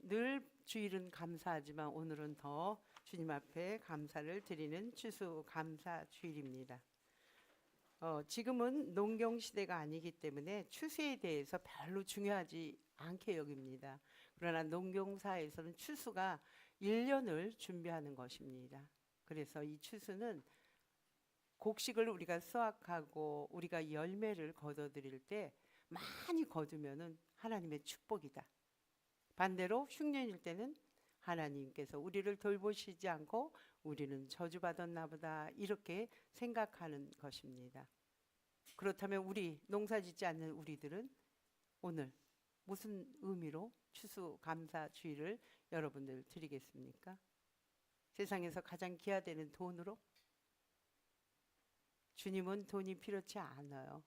늘 주일은 감사하지만 오늘은 더 주님 앞에 감사를 드리는 추수감사 주일입니다. 지금은 농경 시대가 아니기 때문에 추수에 대해서 별로 중요하지 않게 여깁니다. 그러나 농경사에서는 추수가 1년을 준비하는 것입니다. 그래서 이 추수는 곡식을 우리가 수확하고 우리가 열매를 거둬들일 때 많이 거두면은 하나님의 축복이다. 반대로 흉년일 때는 하나님께서 우리를 돌보시지 않고 우리는 저주받았나 보다 이렇게 생각하는 것입니다. 그렇다면 우리 농사짓지 않는 우리들은 오늘 무슨 의미로 추수감사주의를 여러분들 드리겠습니까? 세상에서 가장 귀하되는 돈으로? 주님은 돈이 필요치 않아요.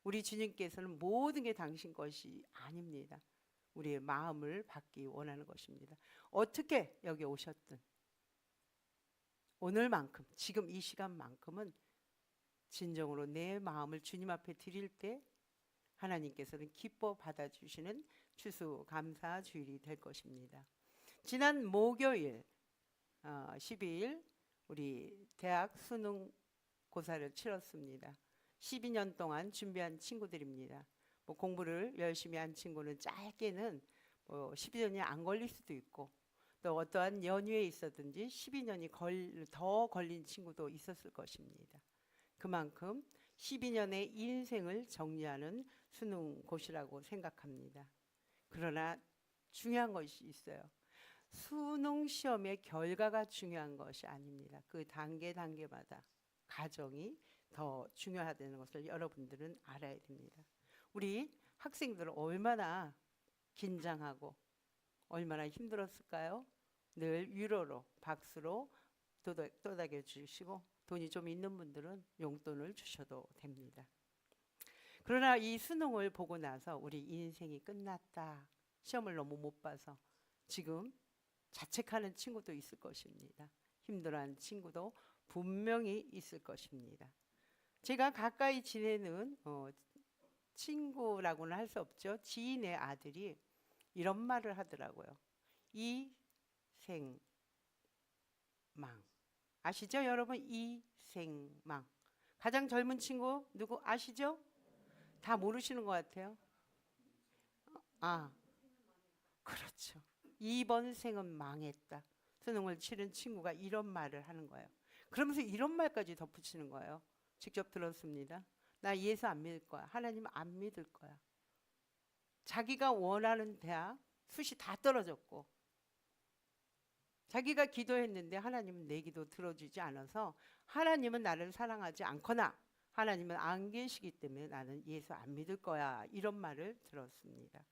우리 주님께서는 모든 게 당신 것이 아닙니다. 우리의 마음을 받기 원하는 것입니다. 어떻게 여기 오셨든 오늘만큼, 지금 이 시간만큼은 진정으로 내 마음을 주님 앞에 드릴 때 하나님께서는 기뻐 받아주시는 추수감사 주일이 될 것입니다. 지난 목요일 12일 우리 대학 수능고사를 치렀습니다. 12년 동안 준비한 친구들입니다. 공부를 열심히 한 친구는 짧게는 12년이 안 걸릴 수도 있고 또 어떠한 연유에 있었든지 12년이 더 걸린 친구도 있었을 것입니다. 그만큼 12년의 인생을 정리하는 수능고시라고 생각합니다. 그러나 중요한 것이 있어요. 수능 시험의 결과가 중요한 것이 아닙니다. 그 단계마다 과정이 더 중요하다는 것을 여러분들은 알아야 됩니다. 우리 학생들은 얼마나 긴장하고 얼마나 힘들었을까요? 늘 위로로 박수로 도닥여 주시고 돈이 좀 있는 분들은 용돈을 주셔도 됩니다. 그러나 이 수능을 보고 나서 우리 인생이 끝났다. 시험을 너무 못 봐서 지금 자책하는 친구도 있을 것입니다. 힘들어하는 친구도 분명히 있을 것입니다. 제가 가까이 지내는 친구라고는 할 수 없죠. 지인의 아들이 이런 말을 하더라고요. 이생망. 아시죠 여러분? 이생망. 가장 젊은 친구 누구 아시죠? 다 모르시는 것 같아요. 그렇죠. 이번 생은 망했다. 수능을 치른 친구가 이런 말을 하는 거예요. 그러면서 이런 말까지 덧붙이는 거예요. 직접 들었습니다. 나 예수 안 믿을 거야. 하나님 안 믿을 거야. 자기가 원하는 대학 수시 다 떨어졌고 자기가 기도했는데 하나님은 내 기도 들어주지 않아서 하나님은 나를 사랑하지 않거나 하나님은 안 계시기 때문에 나는 예수 안 믿을 거야. 이런 말을 들었습니다.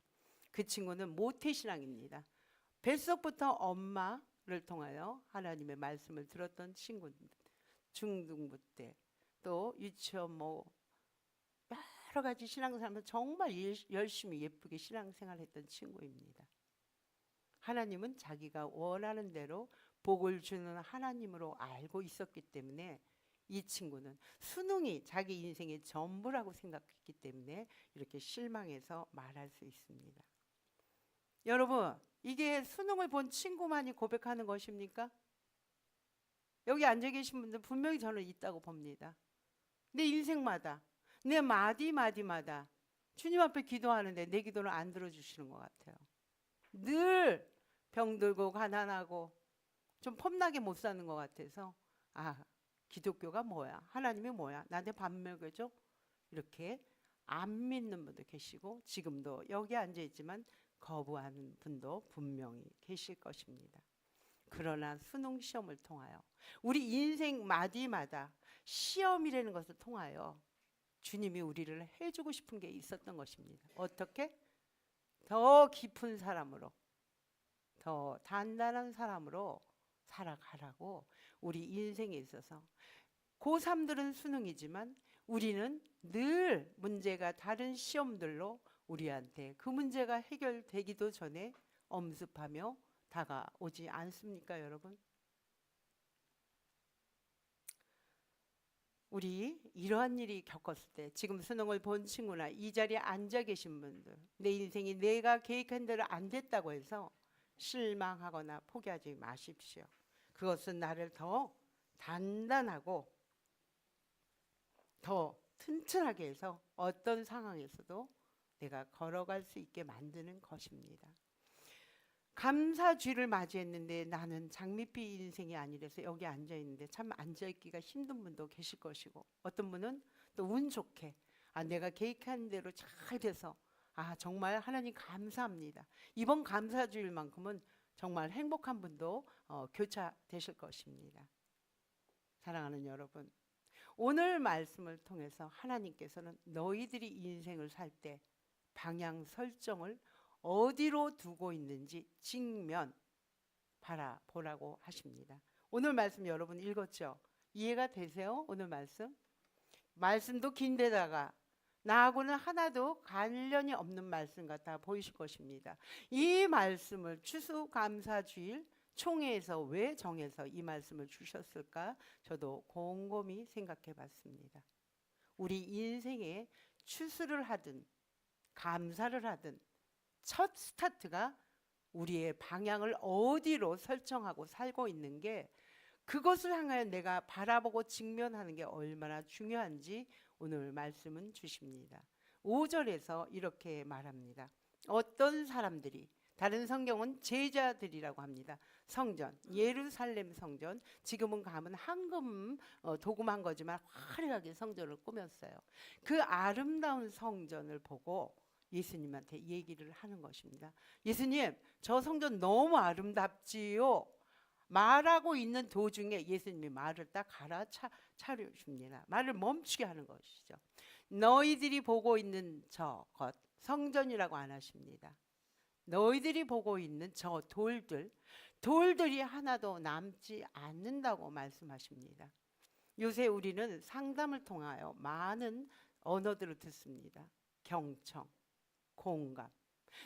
그 친구는 모태신앙입니다. 뱃속부터 엄마를 통하여 하나님의 말씀을 들었던 친구입니다. 중등부 때 또 유치원 여러 가지 신앙생활을 정말 열심히 예쁘게 신앙생활했던 친구입니다. 하나님은 자기가 원하는 대로 복을 주는 하나님으로 알고 있었기 때문에 이 친구는 수능이 자기 인생의 전부라고 생각했기 때문에 이렇게 실망해서 말할 수 있습니다. 여러분, 이게 수능을 본 친구만이 고백하는 것입니까? 여기 앉아 계신 분들 분명히 저는 있다고 봅니다. 내 인생마다 내 마디마디마다 주님 앞에 기도하는데 내 기도를 안 들어주시는 것 같아요. 늘 병들고 가난하고 좀 폼나게 못 사는 것 같아서 기독교가 뭐야? 하나님이 뭐야? 나한테 밥 먹여줘? 이렇게 안 믿는 분도 계시고 지금도 여기 앉아있지만 거부하는 분도 분명히 계실 것입니다. 그러나 수능 시험을 통하여 우리 인생 마디마다 시험이라는 것을 통하여 주님이 우리를 해주고 싶은 게 있었던 것입니다. 어떻게? 더 깊은 사람으로 더 단단한 사람으로 살아가라고 우리 인생에 있어서 고3들은 수능이지만 우리는 늘 문제가 다른 시험들로 우리한테 그 문제가 해결되기도 전에 엄습하며 다가오지 않습니까 여러분? 우리 이러한 일이 겪었을 때 지금 수능을 본 친구나 이 자리에 앉아 계신 분들 내 인생이 내가 계획한 대로 안 됐다고 해서 실망하거나 포기하지 마십시오. 그것은 나를 더 단단하고 더 튼튼하게 해서 어떤 상황에서도 내가 걸어갈 수 있게 만드는 것입니다. 감사주의를 맞이했는데 나는 장밋빛 인생이 아니라서 여기 앉아있는데 참 앉아있기가 힘든 분도 계실 것이고, 어떤 분은 또 운 좋게 내가 계획한 대로 잘 돼서 정말 하나님 감사합니다. 이번 감사주일만큼은 정말 행복한 분도 교차되실 것입니다. 사랑하는 여러분, 오늘 말씀을 통해서 하나님께서는 너희들이 인생을 살 때 방향 설정을 어디로 두고 있는지 직면 바라보라고 하십니다. 오늘 말씀 여러분 읽었죠? 이해가 되세요? 오늘 말씀도 긴데다가 나하고는 하나도 관련이 없는 말씀 같아 보이실 것입니다. 이 말씀을 추수감사주일 총회에서 왜 정해서 이 말씀을 주셨을까? 저도 곰곰이 생각해 봤습니다. 우리 인생에 추수를 하든 감사를 하든 첫 스타트가 우리의 방향을 어디로 설정하고 살고 있는 게, 그것을 향하여 내가 바라보고 직면하는 게 얼마나 중요한지 오늘 말씀은 주십니다. 5절에서 이렇게 말합니다. 어떤 사람들이, 다른 성경은 제자들이라고 합니다. 성전, 예루살렘 성전, 지금은 가면 황금 도금한 거지만 화려하게 성전을 꾸몄어요. 그 아름다운 성전을 보고 예수님한테 얘기를 하는 것입니다. 예수님, 저 성전 너무 아름답지요. 말하고 있는 도중에 예수님이 말을 딱 차려줍니다. 말을 멈추게 하는 것이죠. 너희들이 보고 있는 저것, 성전이라고 안 하십니다. 너희들이 보고 있는 저 돌들이 하나도 남지 않는다고 말씀하십니다. 요새 우리는 상담을 통하여 많은 언어들을 듣습니다. 경청, 공감.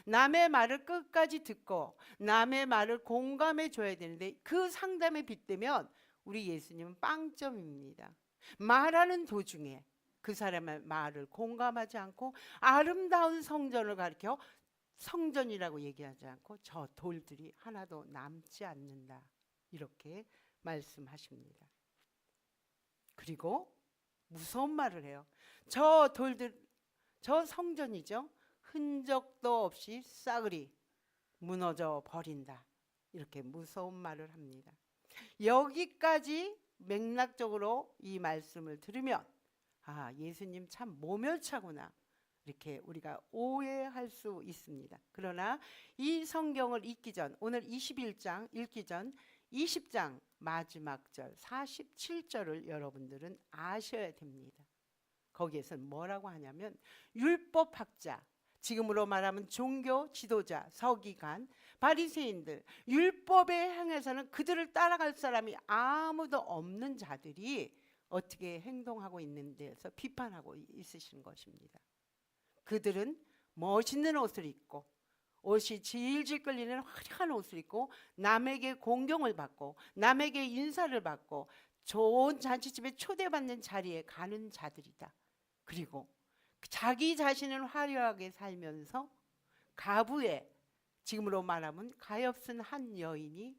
남의 말을 끝까지 듣고 남의 말을 공감해 줘야 되는데, 그 상담에 빗대면 우리 예수님은 빵점입니다. 말하는 도중에 그 사람의 말을 공감하지 않고 아름다운 성전을 가리켜 성전이라고 얘기하지 않고 저 돌들이 하나도 남지 않는다, 이렇게 말씀하십니다. 그리고 무서운 말을 해요. 저 돌들, 저 성전이죠, 흔적도 없이 싸그리 무너져 버린다, 이렇게 무서운 말을 합니다. 여기까지 맥락적으로 이 말씀을 들으면 예수님 참 모멸차구나, 이렇게 우리가 오해할 수 있습니다. 그러나 이 성경을 읽기 전, 오늘 21장 읽기 전 20장 마지막 절 47절을 여러분들은 아셔야 됩니다. 거기에서는 뭐라고 하냐면, 율법학자, 지금으로 말하면 종교 지도자, 서기관, 바리새인들, 율법에 향해서는 그들을 따라갈 사람이 아무도 없는 자들이 어떻게 행동하고 있는 데서 비판하고 있으신 것입니다. 그들은 멋있는 옷을 입고, 옷이 질질 끌리는 화려한 옷을 입고, 남에게 공경을 받고 남에게 인사를 받고 좋은 잔치집에 초대받는 자리에 가는 자들이다. 그리고 자기 자신을 화려하게 살면서 가부에, 지금으로 말하면 가엾은 한 여인이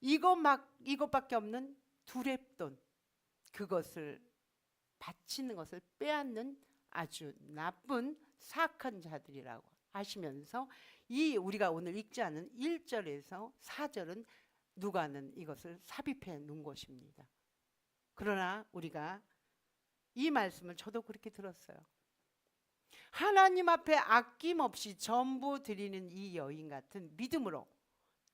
이것밖에 없는 두렙돈, 그것을 바치는 것을 빼앗는 아주 나쁜 사악한 자들이라고 하시면서, 이 우리가 오늘 읽지 않은 1절에서 4절은 누가는 이것을 삽입해 놓은 것입니다. 그러나 우리가 이 말씀을, 저도 그렇게 들었어요. 하나님 앞에 아낌없이 전부 드리는 이 여인 같은 믿음으로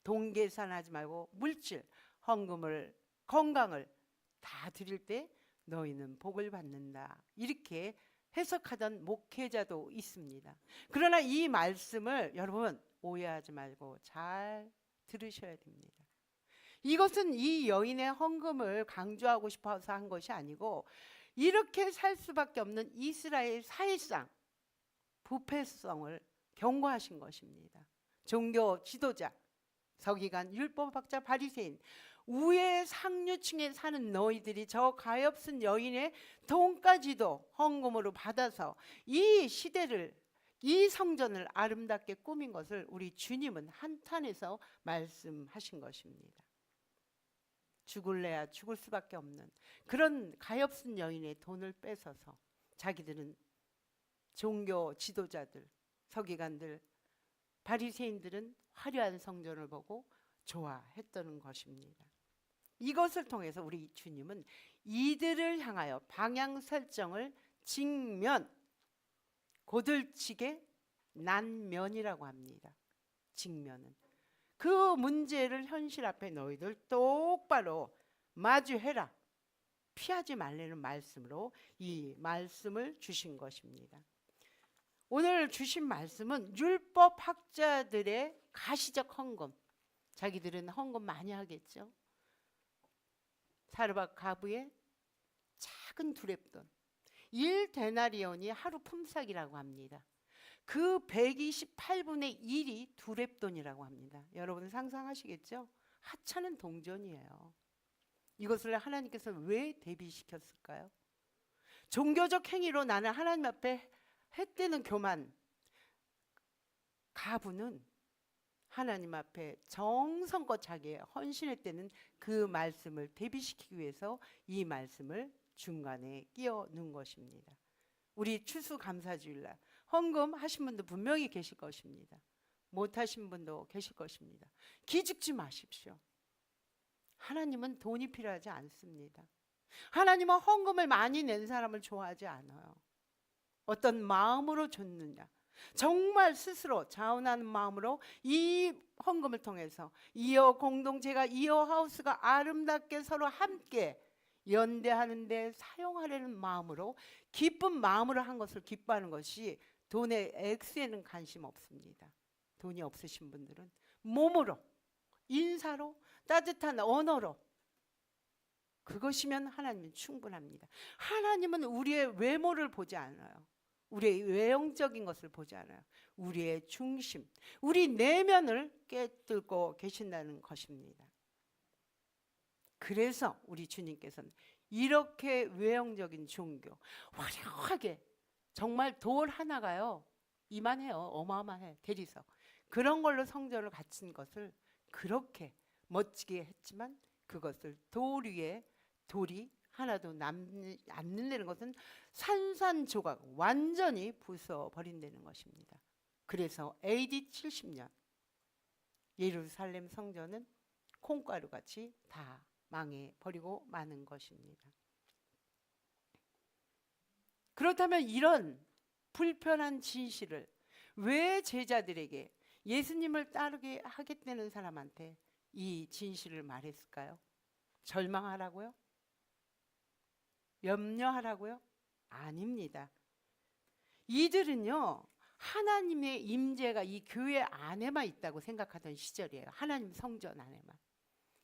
동계산하지 말고 물질, 헌금을, 건강을 다 드릴 때 너희는 복을 받는다, 이렇게 해석하던 목회자도 있습니다. 그러나 이 말씀을 여러분 오해하지 말고 잘 들으셔야 됩니다. 이것은 이 여인의 헌금을 강조하고 싶어서 한 것이 아니고, 이렇게 살 수밖에 없는 이스라엘 사회상 부패성을 경고하신 것입니다. 종교 지도자, 서기관, 율법학자, 바리새인, 우의 상류층에 사는 너희들이 저 가엾은 여인의 돈까지도 헌금으로 받아서 이 시대를, 이 성전을 아름답게 꾸민 것을 우리 주님은 한탄에서 말씀하신 것입니다. 죽을래야 죽을 수밖에 없는 그런 가엾은 여인의 돈을 뺏어서 자기들은 종교 지도자들, 서기관들, 바리새인들은 화려한 성전을 보고 좋아했던 것입니다. 이것을 통해서 우리 주님은 이들을 향하여 방향 설정을 직면, 고들치게 난면이라고 합니다. 직면은 그 문제를 현실 앞에 너희들 똑바로 마주해라, 피하지 말라는 말씀으로 이 말씀을 주신 것입니다. 오늘 주신 말씀은 율법학자들의 가시적 헌금, 자기들은 헌금 많이 하겠죠. 사르밧 가부의 작은 두렙돈, 1데나리온이 하루 품삯이라고 합니다. 그 128분의 1이 두렙돈이라고 합니다. 여러분 상상하시겠죠? 하찮은 동전이에요. 이것을 하나님께서 왜 대비시켰을까요? 종교적 행위로 나는 하나님 앞에 헛되는 교만, 가부는 하나님 앞에 정성껏 자기의 헌신했다는 그 말씀을 대비시키기 위해서 이 말씀을 중간에 끼워 넣은 것입니다. 우리 추수감사주일날 헌금 하신 분도 분명히 계실 것입니다. 못하신 분도 계실 것입니다. 기죽지 마십시오. 하나님은 돈이 필요하지 않습니다. 하나님은 헌금을 많이 낸 사람을 좋아하지 않아요. 어떤 마음으로 줬느냐, 정말 스스로 자원하는 마음으로 이 헌금을 통해서 이어 공동체가, 이어 하우스가 아름답게 서로 함께 연대하는 데 사용하려는 마음으로, 기쁜 마음으로 한 것을 기뻐하는 것이 돈의 액수에는 관심 없습니다. 돈이 없으신 분들은 몸으로, 인사로, 따뜻한 언어로, 그것이면 하나님은 충분합니다. 하나님은 우리의 외모를 보지 않아요. 우리의 외형적인 것을 보지 않아요. 우리의 중심, 우리 내면을 깨뚫고 계신다는 것입니다. 그래서 우리 주님께서는 이렇게 외형적인 종교, 화려하게, 정말 돌 하나가요 이만해요. 어마어마해. 대리석, 그런 걸로 성전을 갖춘 것을 그렇게 멋지게 했지만 그것을 돌 위에 돌이 하나도 남지 않는다는 것은 산산조각 완전히 부숴버린다는 것입니다. 그래서 AD 70년 예루살렘 성전은 콩가루같이 다 망해버리고 마는 것입니다. 그렇다면 이런 불편한 진실을 왜 제자들에게, 예수님을 따르게 하겠다는 사람한테 이 진실을 말했을까요? 절망하라고요? 염려하라고요? 아닙니다. 이들은요, 하나님의 임재가 이 교회 안에만 있다고 생각하던 시절이에요. 하나님 성전 안에만.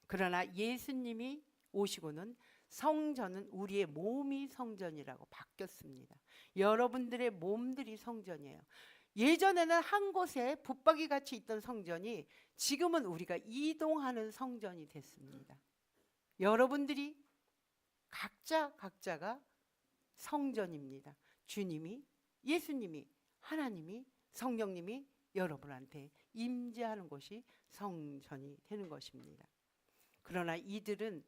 그러나 예수님이 오시고는 성전은 우리의 몸이 성전이라고 바뀌었습니다. 여러분들의 몸들이 성전이에요. 예전에는 한 곳에 붙박이 같이 있던 성전이 지금은 우리가 이동하는 성전이 됐습니다. 여러분들이 각자가 성전입니다. 주님이, 예수님이, 하나님이, 성령님이 여러분한테 임재하는 곳이 성전이 되는 것입니다. 그러나 이들은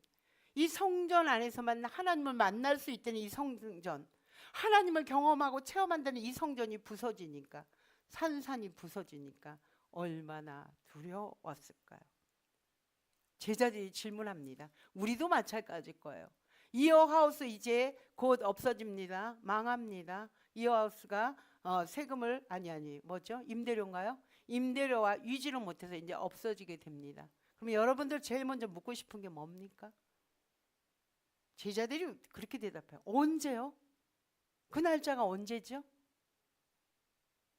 이 성전 안에서만 하나님을 만날 수 있다는 이 성전, 하나님을 경험하고 체험한다는 이 성전이 부서지니까, 산산이 부서지니까 얼마나 두려웠을까요? 제자들이 질문합니다. 우리도 마찬가지일 거예요. 이어하우스 이제 곧 없어집니다. 망합니다. 이어하우스가 세금을 뭐죠? 임대료인가요? 임대료와 유지를 못해서 이제 없어지게 됩니다. 그럼 여러분들 제일 먼저 묻고 싶은 게 뭡니까? 제자들이 그렇게 대답해요. 언제요? 그 날짜가 언제죠?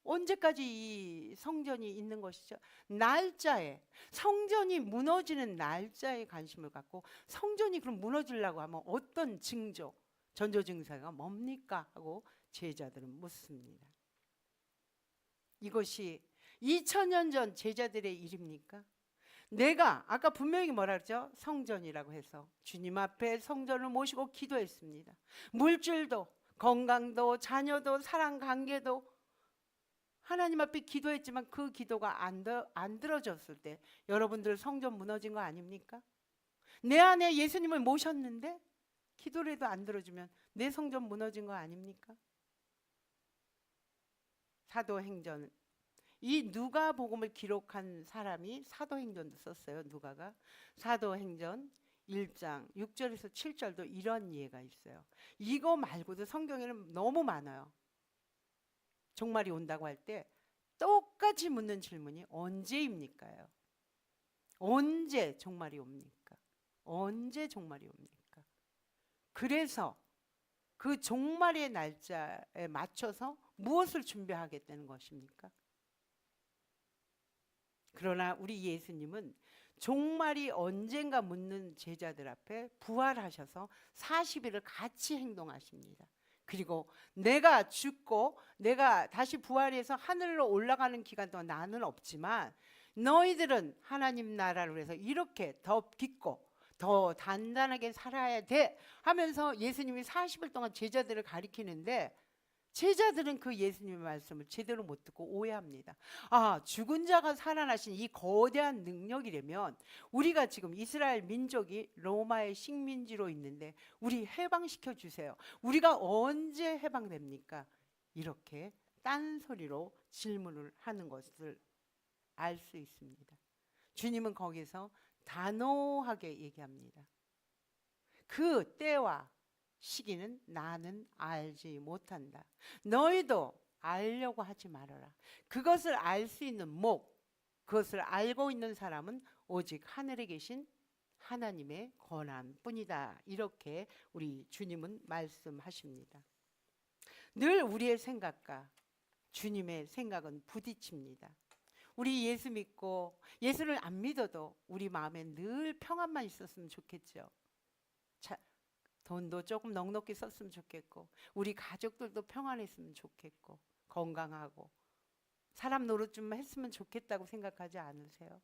언제까지 이 성전이 있는 것이죠? 날짜에, 성전이 무너지는 날짜에 관심을 갖고, 성전이 그럼 무너지려고 하면 어떤 징조, 전조 증세가 뭡니까? 하고 제자들은 묻습니다. 이것이 2000년 전 제자들의 일입니까? 내가 아까 분명히 뭐라 그랬죠? 성전이라고 해서 주님 앞에 성전을 모시고 기도했습니다. 물질도, 건강도, 자녀도, 사랑 관계도 하나님 앞에 기도했지만 그 기도가 안 들어졌을 때 여러분들 성전 무너진 거 아닙니까? 내 안에 예수님을 모셨는데 기도를 해도 안 들어주면 내 성전 무너진 거 아닙니까? 사도행전, 이 누가복음을 기록한 사람이 사도행전도 썼어요. 누가가 사도행전 1장 6절에서 7절도 이런 예가 있어요. 이거 말고도 성경에는 너무 많아요. 종말이 온다고 할 때 똑같이 묻는 질문이 언제입니까요? 언제 종말이 옵니까? 언제 종말이 옵니까? 그래서 그 종말의 날짜에 맞춰서 무엇을 준비하겠다는 것입니까? 그러나 우리 예수님은 종말이 언젠가 묻는 제자들 앞에 부활하셔서 40일을 같이 행동하십니다. 그리고 내가 죽고 내가 다시 부활해서 하늘로 올라가는 기간 동안 나는 없지만 너희들은 하나님 나라로 해서 이렇게 더 깊고 더 단단하게 살아야 돼 하면서 예수님이 40일 동안 제자들을 가리키는데 제자들은 그 예수님의 말씀을 제대로 못 듣고 오해합니다. 아, 죽은 자가 살아나신 이 거대한 능력이라면 우리가 지금 이스라엘 민족이 로마의 식민지로 있는데 우리 해방시켜 주세요. 우리가 언제 해방됩니까? 이렇게 딴소리로 질문을 하는 것을 알 수 있습니다. 주님은 거기서 단호하게 얘기합니다. 그 때와 시기는 나는 알지 못한다. 너희도 알려고 하지 말아라. 그것을 알 수 있는 그것을 알고 있는 사람은 오직 하늘에 계신 하나님의 권한뿐이다. 이렇게 우리 주님은 말씀하십니다. 늘 우리의 생각과 주님의 생각은 부딪힙니다. 우리 예수 믿고 예수를 안 믿어도 우리 마음에 늘 평안만 있었으면 좋겠죠. 돈도 조금 넉넉히 썼으면 좋겠고 우리 가족들도 평안했으면 좋겠고 건강하고 사람 노릇 좀 했으면 좋겠다고 생각하지 않으세요?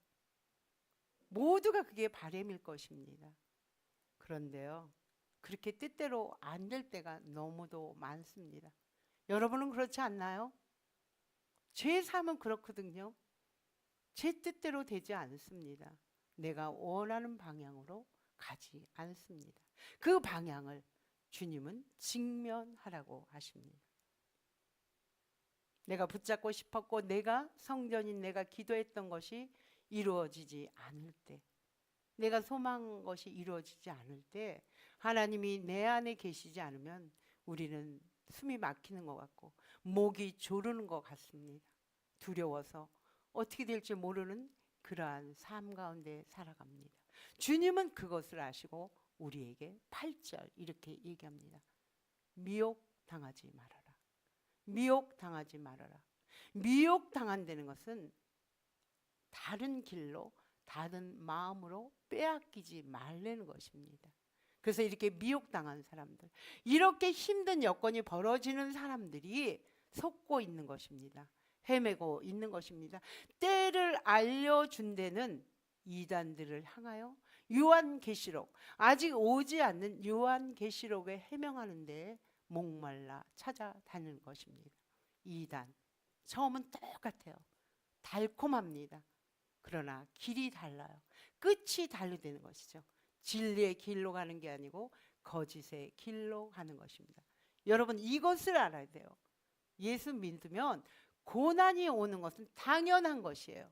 모두가 그게 바람일 것입니다. 그런데요, 그렇게 뜻대로 안 될 때가 너무도 많습니다. 여러분은 그렇지 않나요? 제 삶은 그렇거든요. 제 뜻대로 되지 않습니다. 내가 원하는 방향으로 가지 않습니다. 그 방향을 주님은 직면하라고 하십니다. 내가 붙잡고 싶었고 내가 성전인 내가 기도했던 것이 이루어지지 않을 때, 내가 소망한 것이 이루어지지 않을 때 하나님이 내 안에 계시지 않으면 우리는 숨이 막히는 것 같고 목이 조르는 것 같습니다. 두려워서 어떻게 될지 모르는 그러한 삶 가운데 살아갑니다. 주님은 그것을 아시고 우리에게 8절 이렇게 얘기합니다. 미혹당하지 말아라. 미혹당하지 말아라. 미혹당한다는 것은 다른 길로 다른 마음으로 빼앗기지 말라는 것입니다. 그래서 이렇게 미혹당한 사람들, 이렇게 힘든 여건이 벌어지는 사람들이 속고 있는 것입니다. 헤매고 있는 것입니다. 때를 알려준 데는 이단들을 향하여 요한계시록, 아직 오지 않는 요한계시록에 해명하는데 목말라 찾아다니는 것입니다. 이단, 처음은 똑같아요. 달콤합니다. 그러나 길이 달라요. 끝이 다르다는 것이죠. 진리의 길로 가는 게 아니고 거짓의 길로 가는 것입니다. 여러분, 이것을 알아야 돼요. 예수 믿으면 고난이 오는 것은 당연한 것이에요.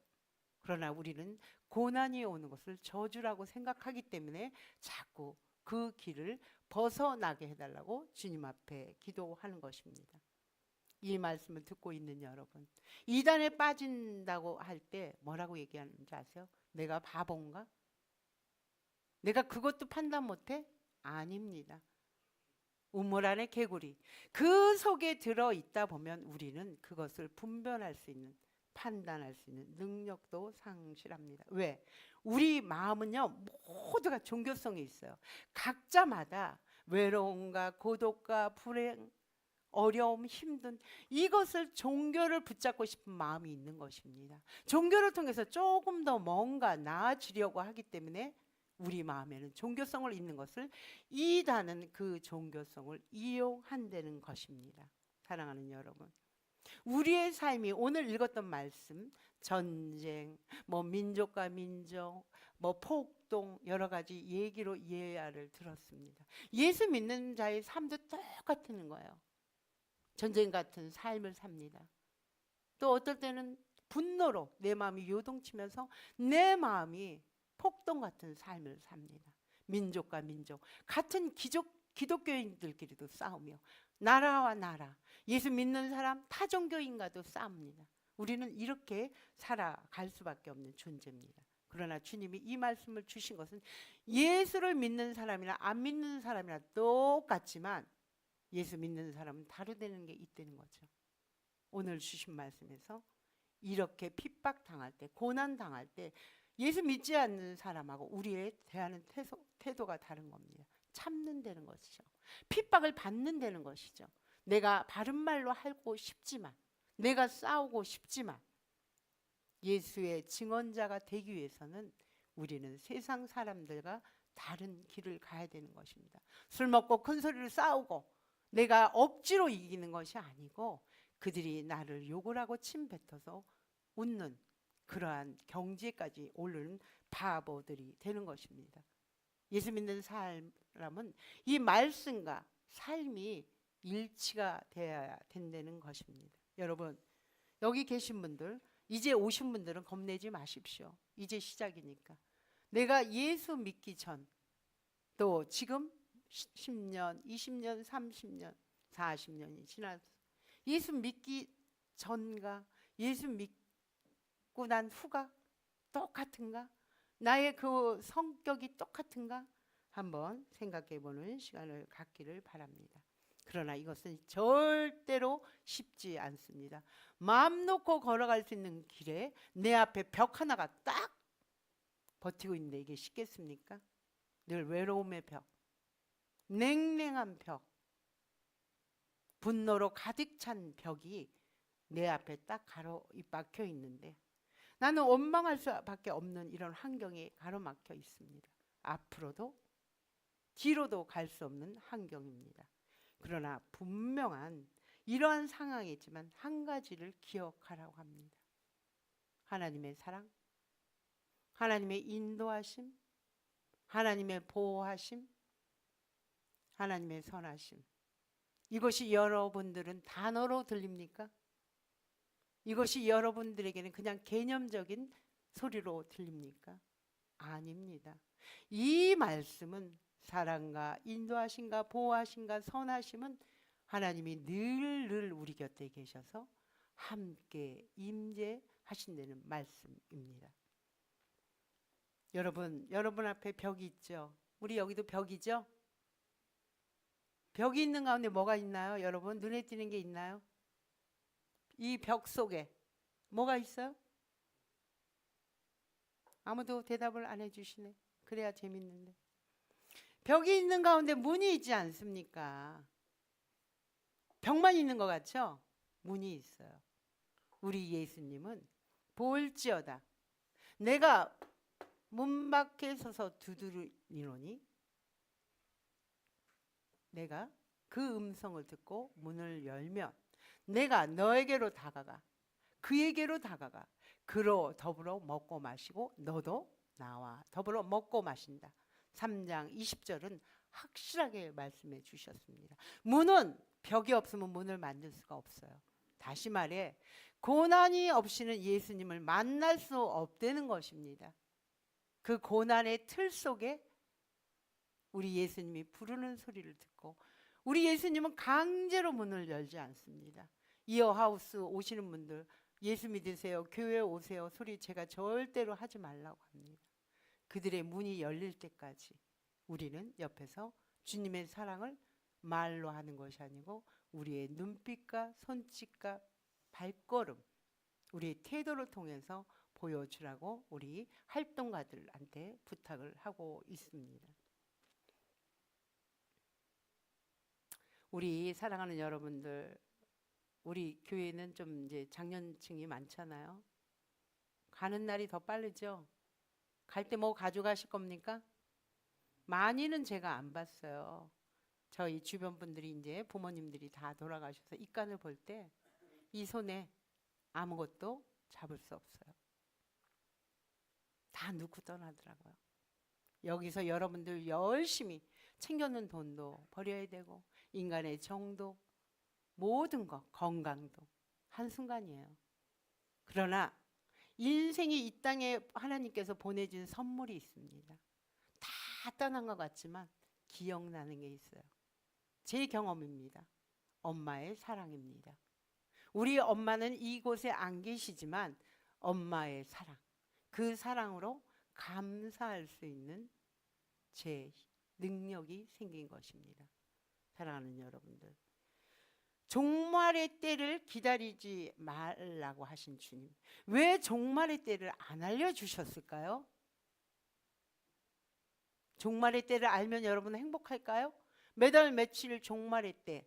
그러나 우리는 고난이 오는 것을 저주라고 생각하기 때문에 자꾸 그 길을 벗어나게 해달라고 주님 앞에 기도하는 것입니다. 이 말씀을 듣고 있는 여러분, 이단에 빠진다고 할 때 뭐라고 얘기하는지 아세요? 내가 바본가? 내가 그것도 판단 못해? 아닙니다. 우물 안에 개구리, 그 속에 들어있다 보면 우리는 그것을 분별할 수 있는, 판단할 수 있는 능력도 상실합니다. 왜? 우리 마음은요, 모두가 종교성이 있어요. 각자마다 외로움과 고독과 불행, 어려움, 힘든 이것을 종교를 붙잡고 싶은 마음이 있는 것입니다. 종교를 통해서 조금 더 뭔가 나아지려고 하기 때문에 우리 마음에는 종교성을 있는 것을 이단은 그 종교성을 이용한다는 것입니다. 사랑하는 여러분, 우리의 삶이 오늘 읽었던 말씀, 전쟁, 뭐 민족과 민족, 뭐 폭동, 여러 가지 얘기로 예화를 들었습니다. 예수 믿는 자의 삶도 똑같은 거예요. 전쟁 같은 삶을 삽니다. 또 어떨 때는 분노로 내 마음이 요동치면서 내 마음이 폭동 같은 삶을 삽니다. 민족과 민족, 같은 기독교인들끼리도 싸우며, 나라와 나라, 예수 믿는 사람 타종교인과도 싸웁니다. 우리는 이렇게 살아갈 수밖에 없는 존재입니다. 그러나 주님이 이 말씀을 주신 것은 예수를 믿는 사람이나 안 믿는 사람이나 똑같지만 예수 믿는 사람은 다르다는 게 있다는 거죠. 오늘 주신 말씀에서 이렇게 핍박당할 때, 고난당할 때 예수 믿지 않는 사람하고 우리의 대하는 태도가 다른 겁니다. 참는다는 것이죠. 핍박을 받는다는 것이죠. 내가 바른 말로 하고 싶지만, 내가 싸우고 싶지만 예수의 증언자가 되기 위해서는 우리는 세상 사람들과 다른 길을 가야 되는 것입니다. 술 먹고 큰 소리로 싸우고 내가 억지로 이기는 것이 아니고 그들이 나를 욕을 하고 침 뱉어서 웃는 그러한 경지까지 오르는 바보들이 되는 것입니다. 예수 믿는 사람은 이 말씀과 삶이 일치가 되어야 된다는 것입니다. 여러분, 여기 계신 분들, 이제 오신 분들은 겁내지 마십시오. 이제 시작이니까. 내가 예수 믿기 전, 또 지금 10년, 20년, 30년, 40년이 지나서 예수 믿기 전과 예수 믿고 난 후가 똑같은가? 나의 그 성격이 똑같은가? 한번 생각해 보는 시간을 갖기를 바랍니다. 그러나 이것은 절대로 쉽지 않습니다. 마음 놓고 걸어갈 수 있는 길에 내 앞에 벽 하나가 딱 버티고 있는데 이게 쉽겠습니까? 늘 외로움의 벽, 냉랭한 벽, 분노로 가득 찬 벽이 내 앞에 딱 가로막혀 있는데 나는 원망할 수밖에 없는 이런 환경에 가로막혀 있습니다. 앞으로도 뒤로도 갈 수 없는 환경입니다. 그러나 분명한 이러한 상황이지만 한 가지를 기억하라고 합니다. 하나님의 사랑, 하나님의 인도하심, 하나님의 보호하심, 하나님의 선하심. 이것이 여러분들은 단어로 들립니까? 이것이 여러분들에게는 그냥 개념적인 소리로 들립니까? 아닙니다. 이 말씀은 사랑과 인도하심과 보호하심과 선하심은 하나님이 늘 우리 곁에 계셔서 함께 임재하신다는 말씀입니다. 여러분 앞에 벽이 있죠? 우리 여기도 벽이죠? 벽이 있는 가운데 뭐가 있나요? 여러분 눈에 띄는 게 있나요? 이 벽 속에 뭐가 있어요? 아무도 대답을 안 해주시네. 그래야 재밌는데. 벽이 있는 가운데 문이 있지 않습니까? 벽만 있는 것 같죠? 문이 있어요. 우리 예수님은 볼지어다 내가 문 밖에 서서 두드리노니 내가 그 음성을 듣고 문을 열면 내가 너에게로 다가가 그에게로 다가가 그로 더불어 먹고 마시고 너도 나와 더불어 먹고 마신다. 3장 20절은 확실하게 말씀해 주셨습니다. 문은 벽이 없으면 문을 만들 수가 없어요. 다시 말해 고난이 없이는 예수님을 만날 수 없다는 것입니다. 그 고난의 틀 속에 우리 예수님이 부르는 소리를 듣고 우리 예수님은 강제로 문을 열지 않습니다. 이어하우스 오시는 분들 예수 믿으세요, 교회 오세요 소리 제가 절대로 하지 말라고 합니다. 그들의 문이 열릴 때까지 우리는 옆에서 주님의 사랑을 말로 하는 것이 아니고 우리의 눈빛과 손짓과 발걸음, 우리의 태도를 통해서 보여주라고 우리 활동가들한테 부탁을 하고 있습니다. 우리 사랑하는 여러분들, 우리 교회는 좀 이제 장년층이 많잖아요. 가는 날이 더 빠르죠. 갈 때 뭐 가져가실 겁니까? 많이는 제가 안 봤어요. 저희 주변 분들이 이제 부모님들이 다 돌아가셔서 입간을 볼 때 이 손에 아무것도 잡을 수 없어요. 다 놓고 떠나더라고요. 여기서 여러분들 열심히 챙겨놓은 돈도 버려야 되고 인간의 정도, 모든 것, 건강도 한순간이에요. 그러나 인생이 이 땅에 하나님께서 보내준 선물이 있습니다. 다 떠난 것 같지만 기억나는 게 있어요. 제 경험입니다. 엄마의 사랑입니다. 우리 엄마는 이곳에 안 계시지만 엄마의 사랑, 그 사랑으로 감사할 수 있는 제 능력이 생긴 것입니다. 사랑하는 여러분들, 종말의 때를 기다리지 말라고 하신 주님, 왜 종말의 때를 안 알려주셨을까요? 종말의 때를 알면 여러분은 행복할까요? 매달 며칠 종말의 때,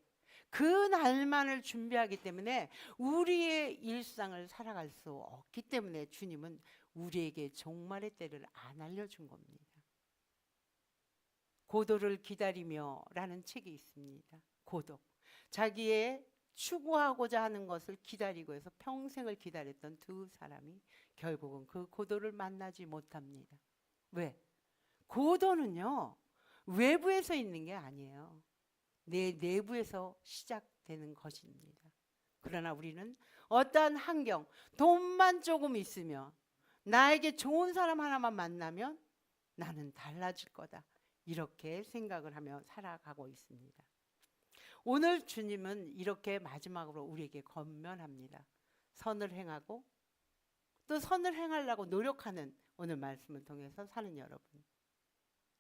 그 날만을 준비하기 때문에 우리의 일상을 살아갈 수 없기 때문에 주님은 우리에게 종말의 때를 안 알려준 겁니다. 고도를 기다리며 라는 책이 있습니다. 고도. 자기의 추구하고자 하는 것을 기다리고 해서 평생을 기다렸던 두 사람이 결국은 그 고도를 만나지 못합니다. 왜? 고도는요, 외부에서 있는 게 아니에요. 내 내부에서 시작되는 것입니다. 그러나 우리는 어떠한 환경, 돈만 조금 있으면, 나에게 좋은 사람 하나만 만나면 나는 달라질 거다, 이렇게 생각을 하며 살아가고 있습니다. 오늘 주님은 이렇게 마지막으로 우리에게 권면합니다. 선을 행하고 또 선을 행하려고 노력하는 오늘 말씀을 통해서 사는 여러분,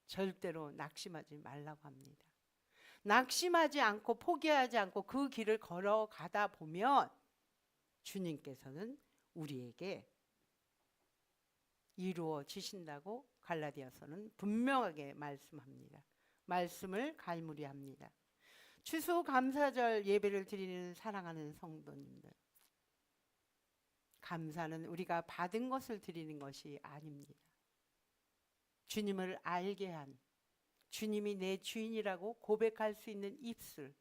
절대로 낙심하지 말라고 합니다. 낙심하지 않고 포기하지 않고 그 길을 걸어가다 보면 주님께서는 우리에게 이루어지신다고 갈라디아서는 분명하게 말씀합니다. 말씀을 갈무리합니다. 추수감사절 예배를 드리는 사랑하는 성도님들, 감사는 우리가 받은 것을 드리는 것이 아닙니다. 주님을 알게 한, 주님이 내 주인이라고 고백할 수 있는 입술,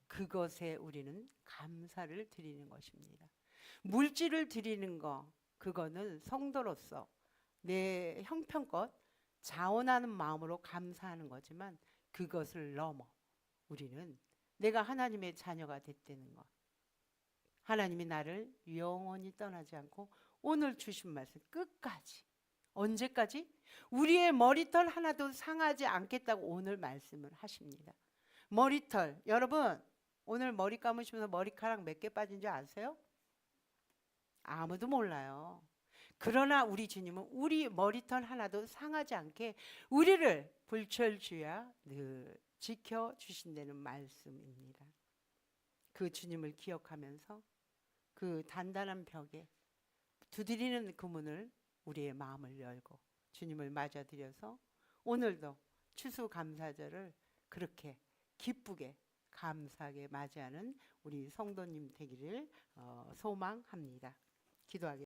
그것에 우리는 감사를 드리는 것입니다. 물질을 드리는 거, 그거는 성도로서 내 형편껏 자원하는 마음으로 감사하는 거지만 그것을 넘어 우리는 내가 하나님의 자녀가 됐다는 것, 하나님이 나를 영원히 떠나지 않고 오늘 주신 말씀 끝까지, 언제까지? 우리의 머리털 하나도 상하지 않겠다고 오늘 말씀을 하십니다. 머리털, 여러분 오늘 머리 감으시면서 머리카락 몇 개 빠진 줄 아세요? 아무도 몰라요. 그러나 우리 주님은 우리 머리털 하나도 상하지 않게 우리를 불철주야 늘 지켜주신다는 말씀입니다. 그 주님을 기억하면서 그 단단한 벽에 두드리는 그 문을, 우리의 마음을 열고 주님을 맞아들여서 오늘도 추수감사절을 그렇게 기쁘게 감사하게 맞이하는 우리 성도님 되기를 소망합니다. 기도하겠습니다.